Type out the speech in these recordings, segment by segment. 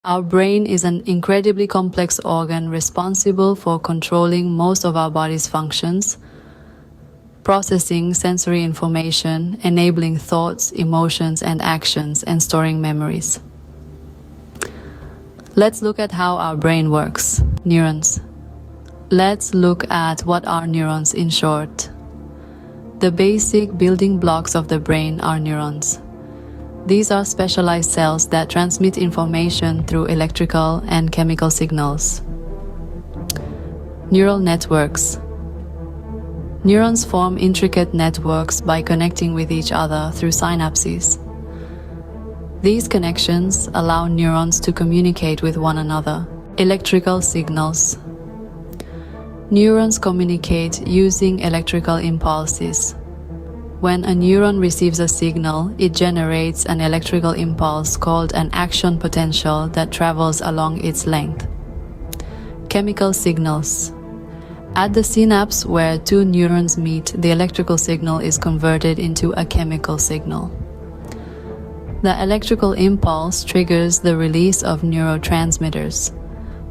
Our brain is an incredibly complex organ responsible for controlling most of our body's functions, processing sensory information, enabling thoughts, emotions, and actions, and storing memories. Let's look at how our brain works. Neurons. Let's look at what are neurons in short. The basic building blocks of the brain are neurons. These are specialized cells that transmit information through electrical and chemical signals. Neural networks. Neurons form intricate networks by connecting with each other through synapses. These connections allow neurons to communicate with one another. Electrical signals. Neurons communicate using electrical impulses. When a neuron receives a signal, it generates an electrical impulse called an action potential that travels along its length. Chemical signals. At the synapse where two neurons meet, the electrical signal is converted into a chemical signal. The electrical impulse triggers the release of neurotransmitters,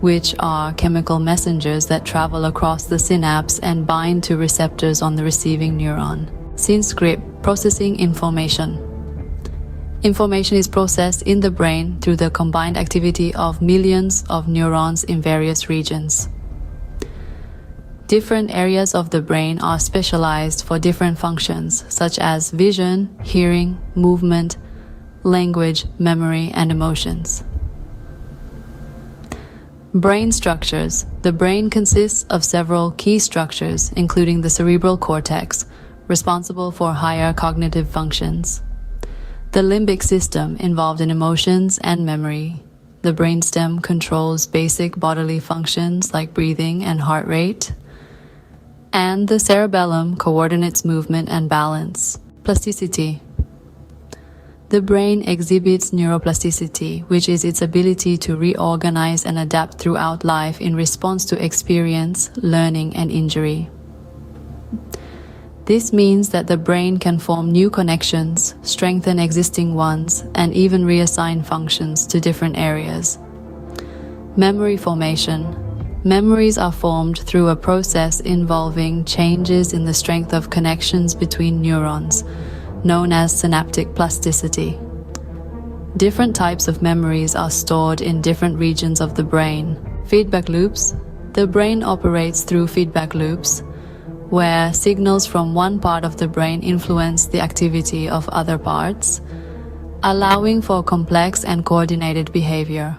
which are chemical messengers that travel across the synapse and bind to receptors on the receiving neuron. Synapse processing information. Information is processed in the brain through the combined activity of millions of neurons in various regions. Different areas of the brain are specialized for different functions, such as vision, hearing, movement, language, memory, and emotions. Brain structures. The brain consists of several key structures, including the cerebral cortex, responsible for higher cognitive functions. The limbic system, involved in emotions and memory. The brainstem controls basic bodily functions like breathing and heart rate. And the cerebellum coordinates movement and balance. Plasticity. The brain exhibits neuroplasticity, which is its ability to reorganize and adapt throughout life in response to experience, learning, and injury. This means that the brain can form new connections, strengthen existing ones, and even reassign functions to different areas. Memory formation. Memories are formed through a process involving changes in the strength of connections between neurons, known as synaptic plasticity. Different types of memories are stored in different regions of the brain. Feedback loops. The brain operates through feedback loops, where signals from one part of the brain influence the activity of other parts, allowing for complex and coordinated behavior.